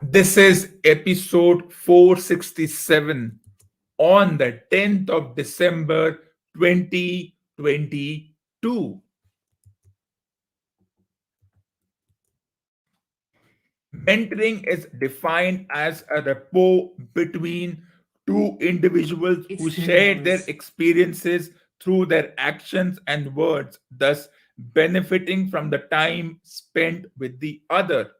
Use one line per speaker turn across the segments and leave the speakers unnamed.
This is episode 467 on the 10th of December 2022. Mentoring is defined as a rapport between two individuals who share their experiences through their actions and words, thus benefiting from the time spent with the other.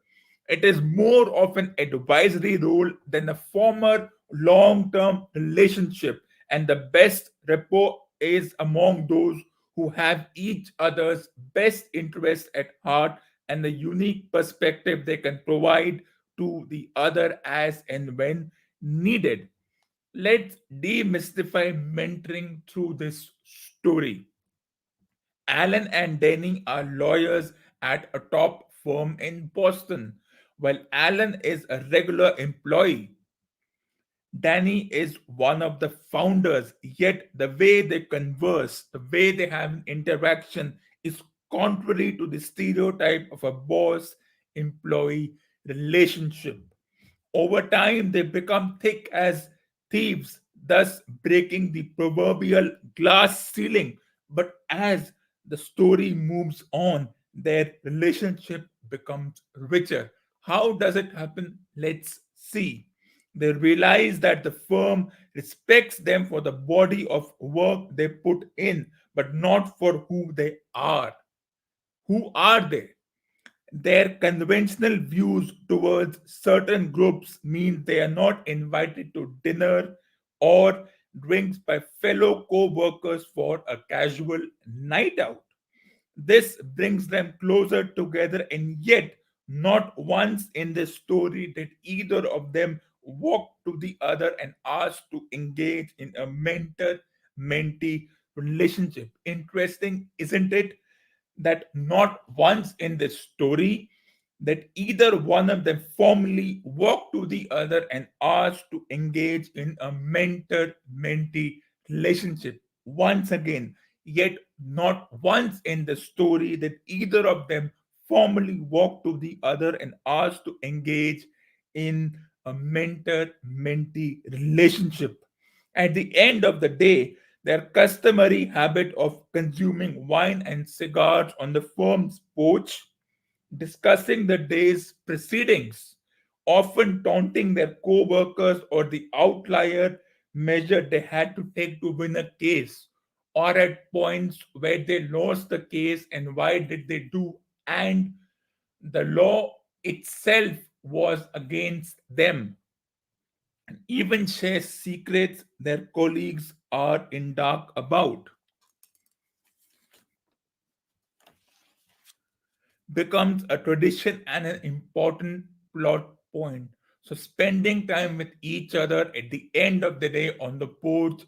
It is more of an advisory role than a former long term relationship, and the best rapport is among those who have each other's best interests at heart and the unique perspective they can provide to the other as and when needed. Let's demystify mentoring through this story. Alan and Denny are lawyers at a top firm in Boston. While Alan is a regular employee, Danny is one of the founders, yet the way they converse, the way they have an interaction is contrary to the stereotype of a boss employee relationship. Over time, they become thick as thieves, thus breaking the proverbial glass ceiling. But as the story moves on, their relationship becomes richer. How does it happen? Let's see. They realize that the firm respects them for the body of work they put in, but not for who they are. Who are they? Their conventional views towards certain groups mean they are not invited to dinner or drinks by fellow co workers for a casual night out. This brings them closer together, and yet, not once in the story did either of them walk to the other and ask to engage in a mentor mentee relationship. Interesting, isn't it? That not once in this story that either one of them formally walked to the other and asked to engage in a mentor mentee relationship. Once again, yet not once in the story that either of them formally walked to the other and asked to engage in a mentor mentee relationship. At the end of the day, their customary habit of consuming wine and cigars on the firm's porch, discussing the day's proceedings, often taunting their co workers or the outlier measure they had to take to win a case, or at points where they lost the case and why did they do, and the law itself was against them, and even share secrets their colleagues are in dark about, becomes a tradition and an important plot point. So, spending time with each other at the end of the day on the porch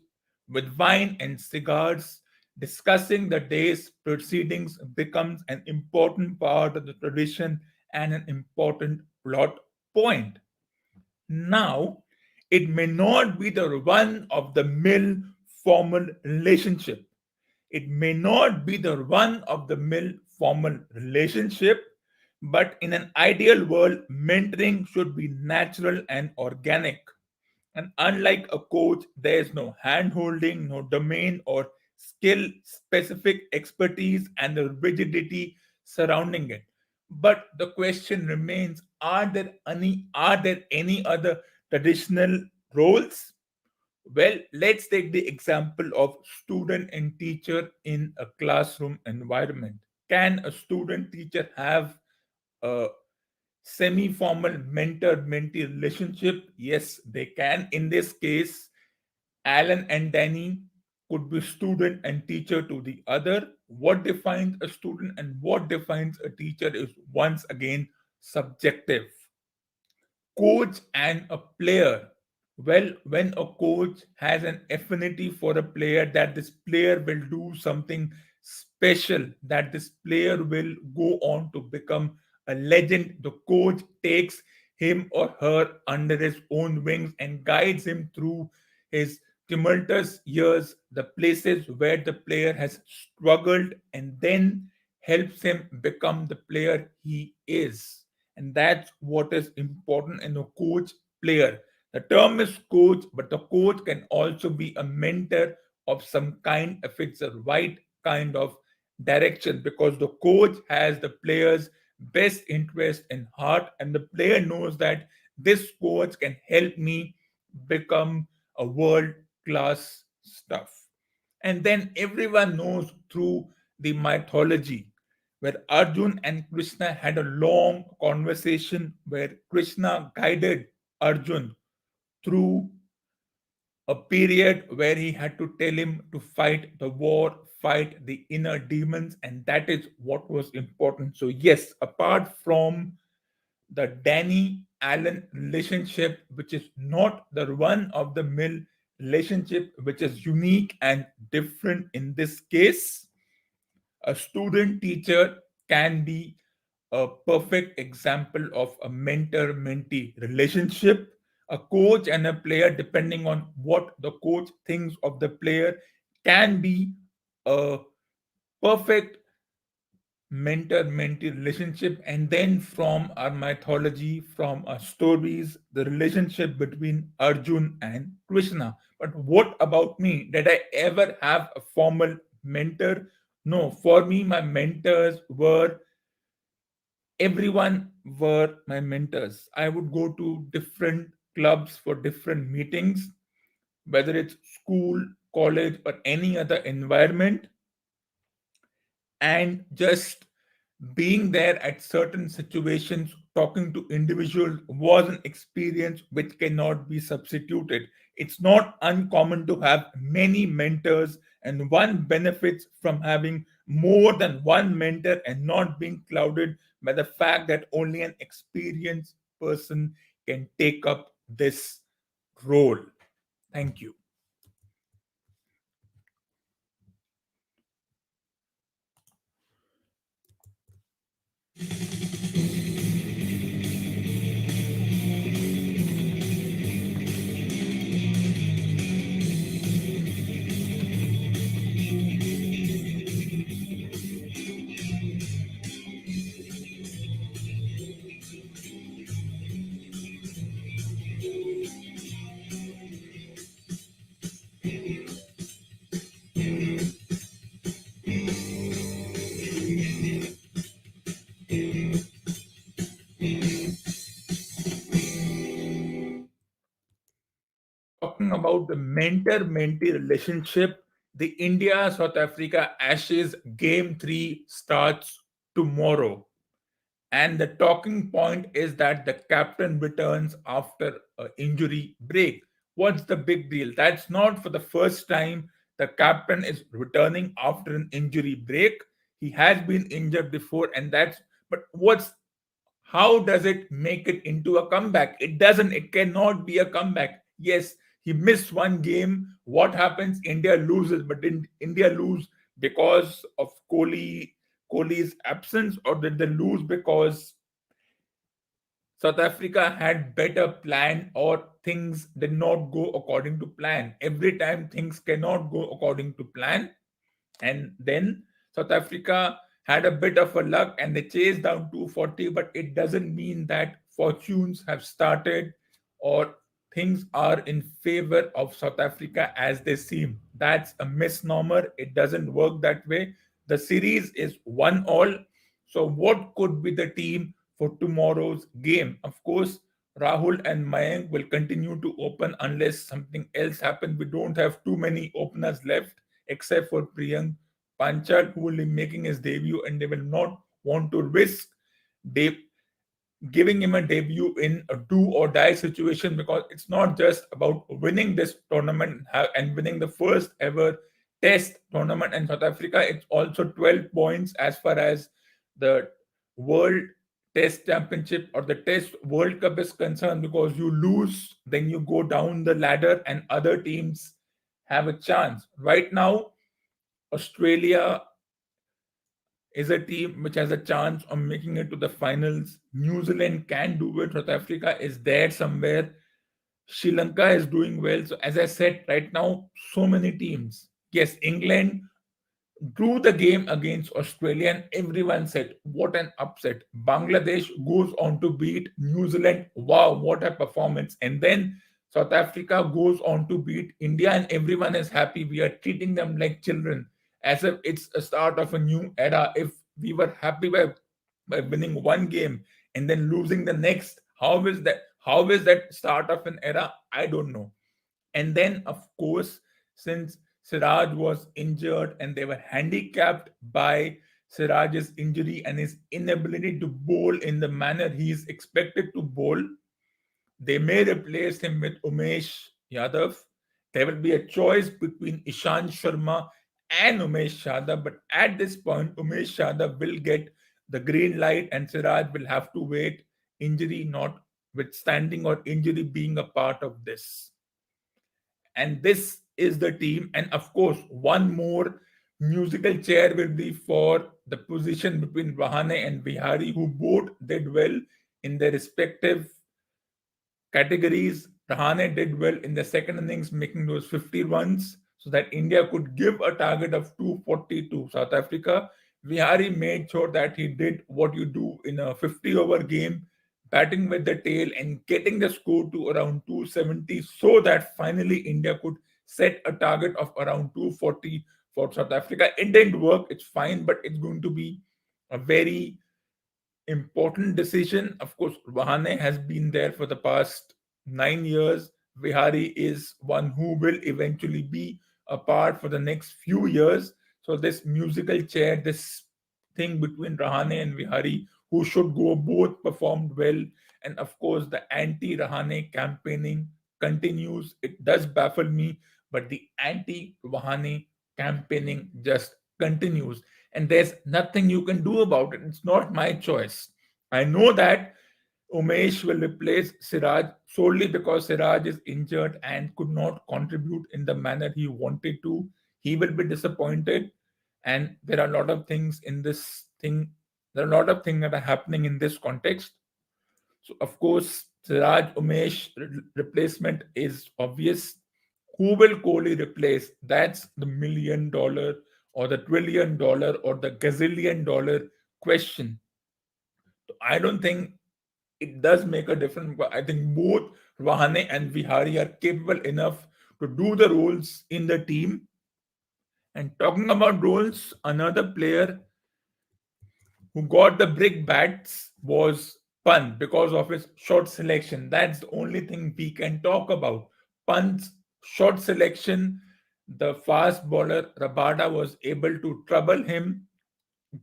with wine and cigars, discussing the day's proceedings becomes an important part of the tradition and an important plot point. Now, it may not be the run of the mill formal relationship. It may not be the run of the mill formal relationship, but in an ideal world, mentoring should be natural and organic. And unlike a coach, there is no hand holding, no domain or skill specific expertise, and the rigidity surrounding it. But the question remains, are there any other traditional roles? Well, let's take the example of student and teacher in a classroom environment. Can a student teacher have a semi formal mentor mentee relationship? Yes, they can. In this case, Alan and Danny could be student and teacher to the other. What defines a student and what defines a teacher is once again subjective. Coach and a player. Well, when a coach has an affinity for a player, that this player will do something special, that this player will go on to become a legend, the coach takes him or her under his own wings and guides him through his tumultuous years, the places where the player has struggled, and then helps him become the player he is. And that's what is important in a coach player. The term is coach, but the coach can also be a mentor of some kind if it's a right kind of direction, because the coach has the player's best interest in heart, and the player knows that this coach can help me become a world class stuff. And then everyone knows through the mythology where Arjun and Krishna had a long conversation where Krishna guided Arjun through a period where he had to tell him to fight the war, fight the inner demons, and that is what was important. So, yes, apart from the Danny Allen relationship, which is not the run of the mill relationship, which is unique and different in this case, a student teacher can be a perfect example of a mentor mentee relationship. A coach and a player, depending on what the coach thinks of the player, can be a perfect mentor mentee relationship. And then from our mythology, from our stories, the relationship between Arjun and Krishna. But what about me? Did I ever have a formal mentor? No, for me, my mentors were everyone were my mentors. I would go to different clubs for different meetings, whether it's school, college, or any other environment, and just being there at certain situations, talking to individuals was an experience which cannot be substituted. It's not uncommon to have many mentors, and one benefits from having more than one mentor and not being clouded by the fact that only an experienced person can take up this role. Thank you. Talking about the mentor mentee relationship, the India South Africa Ashes Game 3 starts tomorrow. And the talking point is that the captain returns after an injury break. What's the big deal? That's not for the first time the captain is returning after an injury break. He has been injured before, and that's but what's how does it make it into a comeback? It doesn't, it cannot be a comeback. Yes, he missed one game. What happens? India loses, but did India lose because of Kohli's absence, or did they lose because South Africa had better plan or things did not go according to plan? Every time things cannot go according to plan, and then South Africa had a bit of a luck and they chased down 240, but it doesn't mean that fortunes have started or things are in favor of South Africa as they seem. That's a misnomer. It doesn't work that way. The series is 1-all. So, what could be the team for tomorrow's game? Of course, Rahul and Mayank will continue to open unless something else happens. We don't have too many openers left except for Priyank Panchal, who will be making his debut, and they will not want to risk de- giving him a debut in a do or die situation, because it's not just about winning this tournament and winning the first ever test tournament in South Africa. It's also 12 points as far as the World Test Championship or the Test World Cup is concerned, because you lose, then you go down the ladder and other teams have a chance. Right now, Australia is a team which has a chance of making it to the finals. New Zealand can do it. South Africa is there somewhere. Sri Lanka is doing well. So, as I said, right now, so many teams. Yes, England drew the game against Australia, and everyone said, what an upset. Bangladesh goes on to beat New Zealand. Wow, what a performance. And then South Africa goes on to beat India, and everyone is happy. We are treating them like children, as if it's a start of a new era. If we were happy by winning one game and then losing the next, how is that? How is that start of an era? I don't know. And then, of course, since Siraj was injured and they were handicapped by Siraj's injury and his inability to bowl in the manner he is expected to bowl, they may replace him with Umesh Yadav. There will be a choice between Ishant Sharma and Umesh Yadav, but at this point, Umesh Yadav will get the green light and Siraj will have to wait, injury notwithstanding or injury being a part of this. And this is the team. And of course, one more musical chair will be for the position between Rahane and Vihari, who both did well in their respective categories. Rahane did well in the second innings, making those 50 runs so that India could give a target of 240 to South Africa. Vihari made sure that he did what you do in a 50-over game, batting with the tail and getting the score to around 270 so that finally India could set a target of around 240 for South Africa. It didn't work, it's fine, but it's going to be a very important decision. Of course, Rahane has been there for the past 9 years. Vihari is one who will eventually be a part for the next few years. So this musical chair, this thing between Rahane and Vihari, who should go, both performed well. And of course, the anti-Rahane campaigning continues. It does baffle me, but the anti-Rahane campaigning just continues, and there's nothing you can do about it. It's not my choice. I know that Umesh will replace Siraj solely because Siraj is injured and could not contribute in the manner he wanted to. He will be disappointed, and there are a lot of things in this thing. There are a lot of things that are happening in this context. So, of course, Siraj Umesh replacement is obvious. Who will Kohli replace? That's the $1 million or the $1 trillion or the gazillion-dollar question. I don't think it does make a difference. But I think both Rahane and Vihari are capable enough to do the roles in the team. And talking about roles, another player who got the brick bats was Pant because of his short selection. That's the only thing we can talk about. Pant's short selection, the fast bowler Rabada was able to trouble him,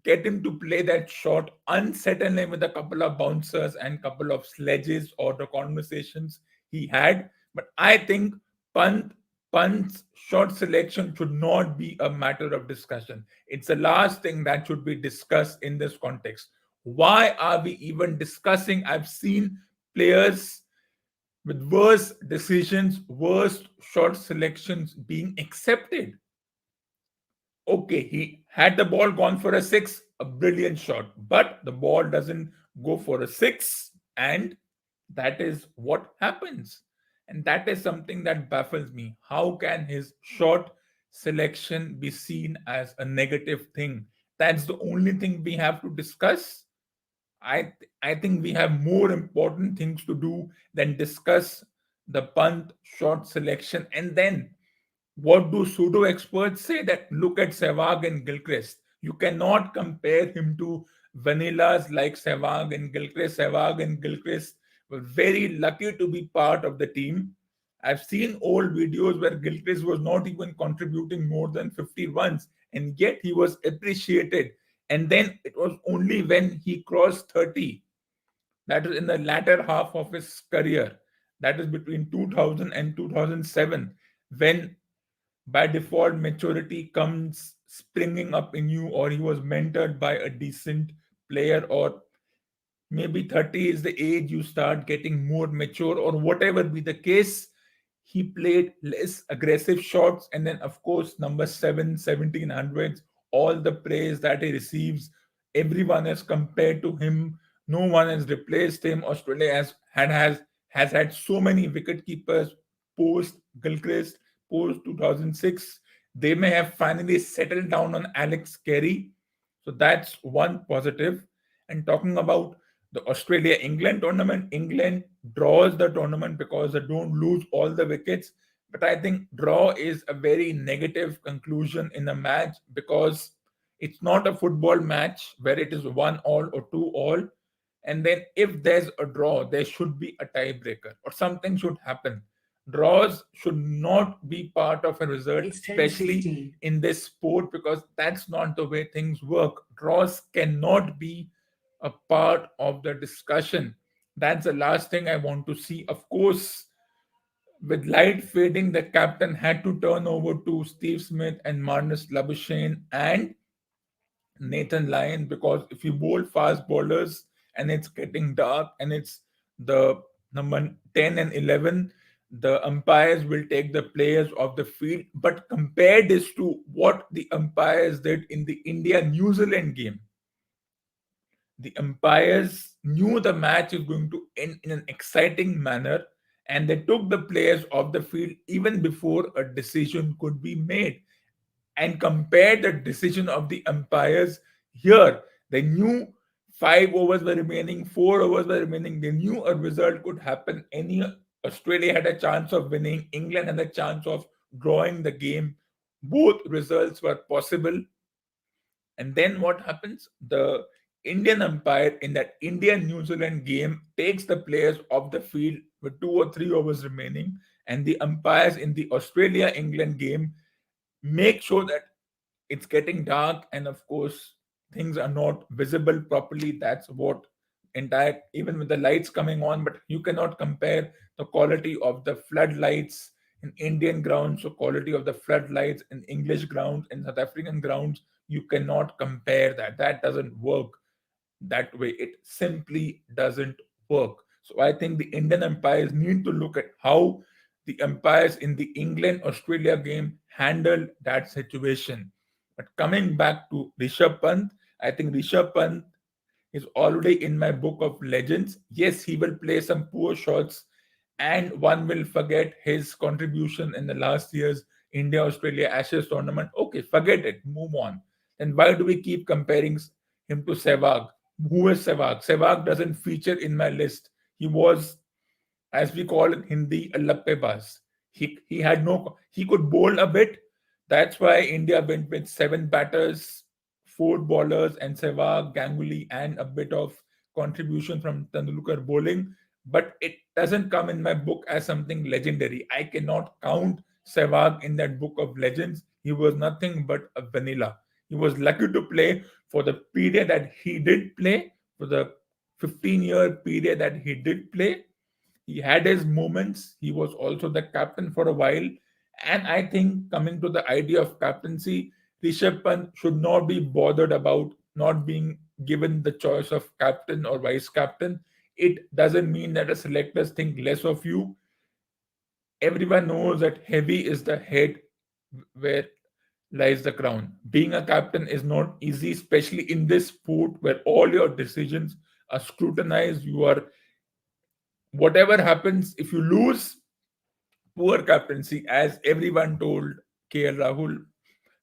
get him to play that shot, unsettle him with a couple of bouncers and couple of sledges or the conversations he had. But I think Pant Pant's shot selection should not be a matter of discussion. It's the last thing that should be discussed in this context. Why are we even discussing? I've seen players with worse decisions, worse shot selections being accepted. Okay, he had the ball gone for a six, a brilliant shot, but the ball doesn't go for a six, and that is what happens. And that is something that baffles me. How can his shot selection be seen as a negative thing? That's the only thing we have to discuss. I think we have more important things to do than discuss the punt shot selection. And then what do pseudo experts say? That look at Sehwag and Gilchrist. You cannot compare him to vanillas like Sehwag and Gilchrist. Sehwag and Gilchrist were very lucky to be part of the team. I've seen old videos where Gilchrist was not even contributing more than 50 runs, and yet he was appreciated. And then it was only when he crossed 30, that is in the latter half of his career, that is between 2000 and 2007, when by default maturity comes springing up in you, or he was mentored by a decent player, or maybe 30 is the age you start getting more mature, or whatever be the case. He played less aggressive shots, and then of course number 7 1700s, all the praise that he receives, everyone has compared to him, no one has replaced him. Australia has had so many wicket keepers post Gilchrist, post 2006. They may have finally settled down on Alex Carey. So that's one positive. And talking about the Australia England tournament, England draws the tournament because they don't lose all the wickets. But I think draw is a very negative conclusion in a match because it's not a football match where it is 1-1 or 2-1. And then if there's a draw, there should be a tiebreaker or something should happen. Draws should not be part of a result, especially in this sport, because that's not the way things work. Draws cannot be a part of the discussion. That's the last thing I want to see. Of course, with light fading, the captain had to turn over to Steve Smith and Marnus Labuschagne and Nathan Lyon, because if you bowl fast bowlers and it's getting dark and it's the number 10 and 11, the umpires will take the players off the field. But compare this to what the umpires did in the India New Zealand game. The umpires knew the match is going to end in an exciting manner, and they took the players off the field even before a decision could be made. And compare the decision of the umpires here. They knew 5 overs were remaining, 4 overs were remaining. They knew a result could happen. Any Australia had a chance of winning, England had a chance of drawing the game. Both results were possible. And then what happens? The Indian umpire in that Indian New Zealand game takes the players off the field with 2 or 3 overs remaining, and the umpires in the Australia England game make sure that it's getting dark, and of course things are not visible properly. That's what entire, even with the lights coming on, but you cannot compare the quality of the floodlights in Indian grounds or quality of the floodlights in English grounds and South African grounds. You cannot compare that. That doesn't work that way. It simply doesn't work. So I think the Indian umpires need to look at how the umpires in the England Australia game handled that situation. But coming back to Rishabh Pant, I think Rishabh Pant is already in my book of legends. Yes, he will play some poor shots, and one will forget his contribution in the last year's India Australia Ashes tournament. Okay, forget it, move on. Then why do we keep comparing him to Sehwag? Who is Sehwag? Sehwag doesn't feature in my list. He was, as we call in Hindi, a lappebaz. He had no, he could bowl a bit. That's why India went with 7 batters, 4 bowlers, and Sehwag, Ganguly, and a bit of contribution from Tendulkar bowling. But it doesn't come in my book as something legendary. I cannot count Sehwag in that book of legends. He was nothing but a vanilla. He was lucky to play for the period that he did play, for the 15-year period that he did play. He had his moments. He was also the captain for a while. And I think, coming to the idea of captaincy, Rishabh Pant should not be bothered about not being given the choice of captain or vice captain. It doesn't mean that the selectors think less of you. Everyone knows that heavy is the head where lies the crown. Being a captain is not easy, especially in this sport where all your decisions are scrutinized. You are, whatever happens, if you lose, poor captaincy, as everyone told KL Rahul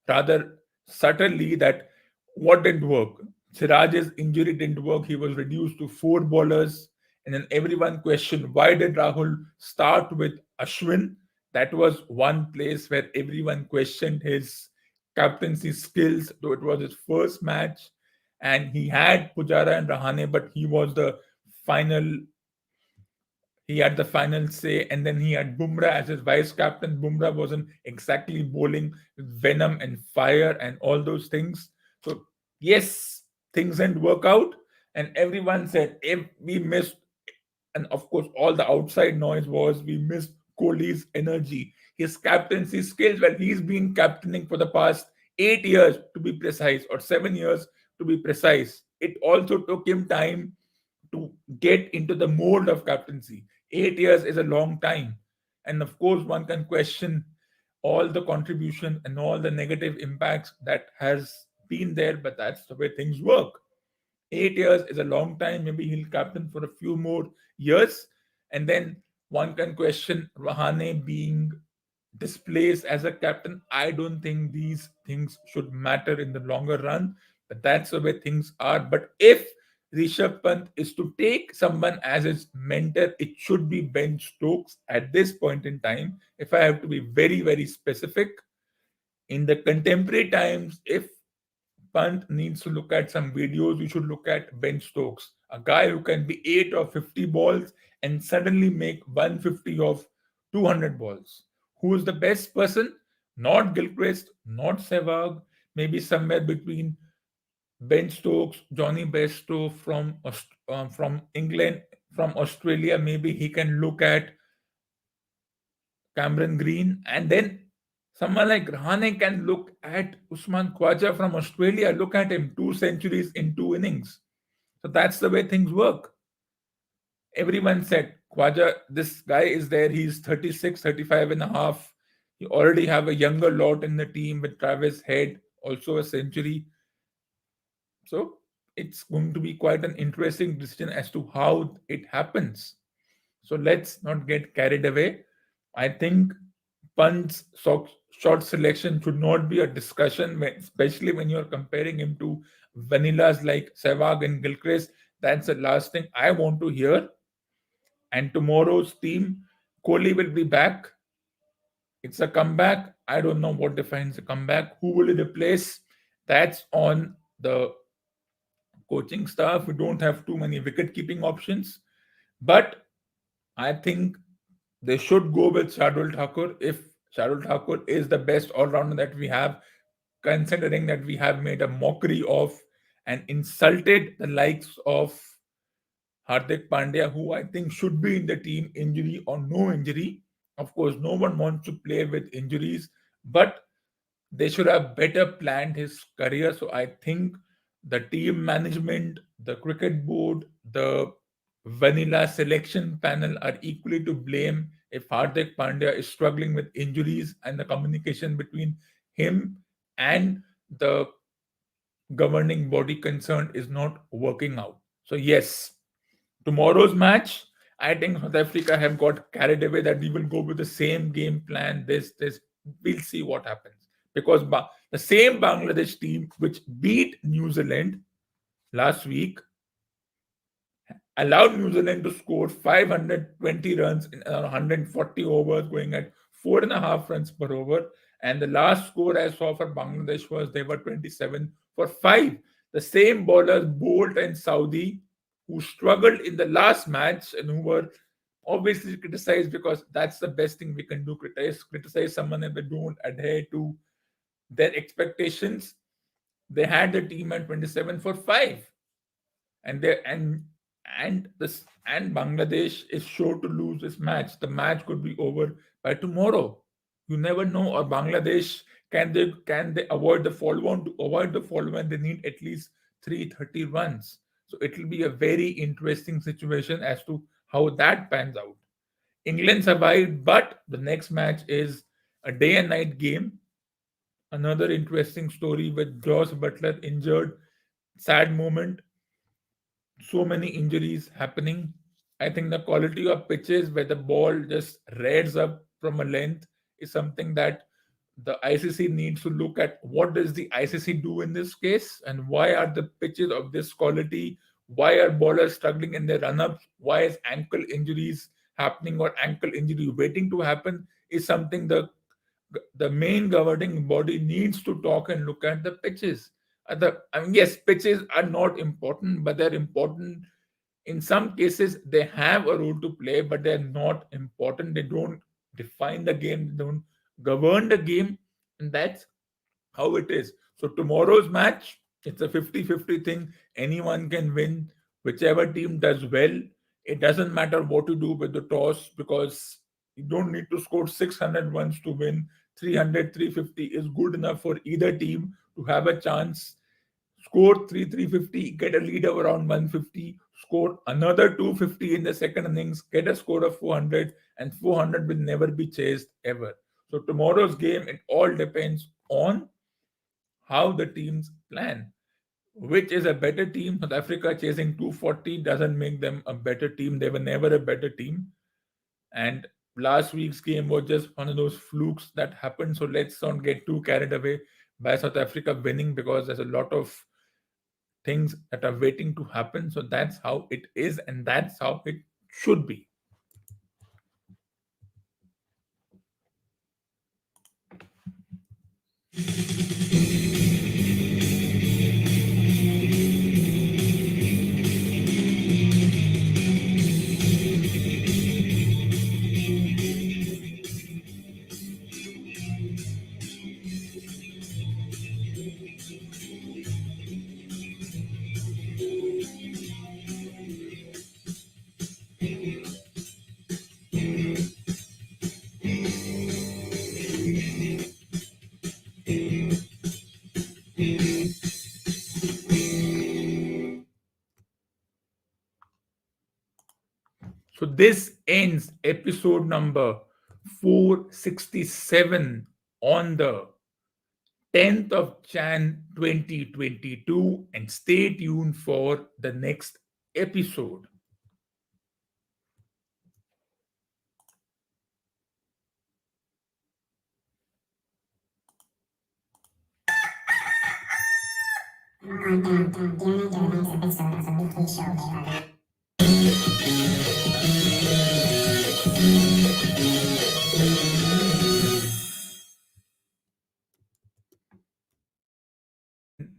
rather subtly that what didn't work. Siraj's injury didn't work. He was reduced to 4 bowlers. And then everyone questioned, why did Rahul start with Ashwin? That was one place where everyone questioned his captaincy skills, though it was his first match. And he had Pujara and Rahane, but final he had the final say, and then he had Bumrah as his vice captain. Bumrah wasn't exactly bowling with venom and fire and all those things. So, yes, things didn't work out, and everyone said if we missed, and of course, all the outside noise was we missed Kohli's energy, his captaincy skills. Well, he's been captaining for the past 8 years to be precise, or 7 years to be precise. It also took him time to get into the mold of captaincy. 8 years is a long time. And of course, one can question all the contribution and all the negative impacts that has been there, but that's the way things work. 8 years is a long time. Maybe he'll captain for a few more years. And then one can question Rahane being displaced as a captain. I don't think these things should matter in the longer run, but that's the way things are. But if Rishabh Pant is to take someone as his mentor, it should be Ben Stokes at this point in time. If I have to be very, very specific, in the contemporary times, if Pant needs to look at some videos, you should look at Ben Stokes, a guy who can be 8 or 50 balls and suddenly make 150 of 200 balls. Who is the best person? Not Gilchrist, not Sehwag, maybe somewhere between Ben Stokes, Johnny Bairstow from England, from Australia. Maybe he can look at Cameron Green, and then someone like Rahane can look at Usman Khwaja from Australia. Look at him, 2 centuries in 2 innings. So that's the way things work. Everyone said, Khwaja, this guy is there. He's 36, 35 and a half. You already have a younger lot in the team with Travis Head, also a century. So it's going to be quite an interesting decision as to how it happens. So let's not get carried away. I think Pant's shot selection should not be a discussion, especially when you're comparing him to vanillas like Sehwag and Gilchrist. That's the last thing I want to hear. And tomorrow's team, Kohli will be back. It's a comeback. I don't know what defines a comeback. Who will he replace? That's on the coaching staff. We don't have too many wicket keeping options. But I think they should go with Shardul Thakur if Shardul Thakur is the best all rounder that we have, considering that we have made a mockery of and insulted the likes of Hardik Pandya, who I think should be in the team, injury or no injury. Of course, no one wants to play with injuries, but they should have better planned his career. So I think the team management, the cricket board, the vanilla selection panel are equally to blame if Hardik Pandya is struggling with injuries and the communication between him and the governing body concerned is not working out. So yes, tomorrow's match, I think South Africa have got carried away that we will go with the same game plan. This, we'll see what happens because the same Bangladesh team which beat New Zealand last week allowed New Zealand to score 520 runs in 140 overs, going at 4.5 runs per over. And the last score I saw for Bangladesh was they were 27 for 5. The same bowlers, Bolt and Saudi, who struggled in the last match and who were obviously criticized because that's the best thing we can do, criticize someone if they don't adhere to their expectations. They had the team at 27 for 5, and they and Bangladesh is sure to lose this match. The match could be over by tomorrow. You never know. Or Bangladesh, can they avoid the follow on? To avoid the follow on, they need at least 330 runs. So it will be a very interesting situation as to how that pans out. England survived, but the next match is a day and night game. Another interesting story with Josh Butler injured. Sad moment, so many injuries happening. I think the quality of pitches where the ball just rears up from a length is something that the ICC needs to look at. What does the ICC do in this case, and why are the pitches of this quality? Why are bowlers struggling in their run-ups? Why is ankle injuries happening or ankle injury waiting to happen? Is something the main governing body needs to talk and look at the pitches. I mean, yes, pitches are not important, but they're important. In some cases, they have a role to play, but they're not important. They don't define the game, they don't govern the game, and that's how it is. So tomorrow's match, it's a 50-50 thing. Anyone can win. Whichever team does well, it doesn't matter what you do with the toss because you don't need to score 600 runs to win. 300, 350 is good enough for either team to have a chance. Score 350, get a lead of around 150, score another 250 in the second innings, get a score of 400, and 400 will never be chased ever. So tomorrow's game, it all depends on how the teams plan. Which is a better team? South Africa chasing 240 doesn't make them a better team. They were never a better team. And last week's game was just one of those flukes that happened. So let's not get too carried away by South Africa winning, because there's a lot of things that are waiting to happen. So that's how it is, and that's how it should be. So this ends episode number 467 on the 10th of Jan 2022, and stay tuned for the next episode.
On Denny Denny's episode of the weekly show.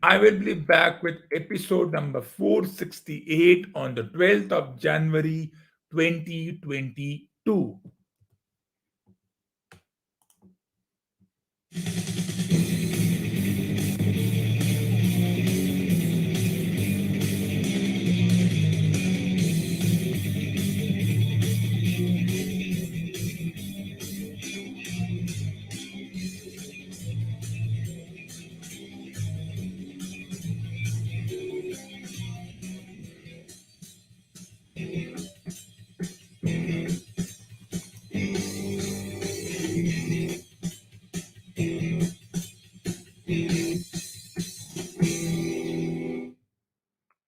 I will be back with episode number 468 on the 12th of January 2022.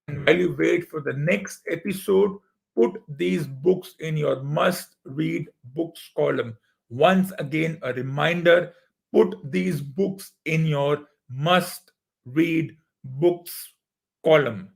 And while you wait for the next episode, put these books in your must read books column. Once again, a reminder, put these books in your must read books column.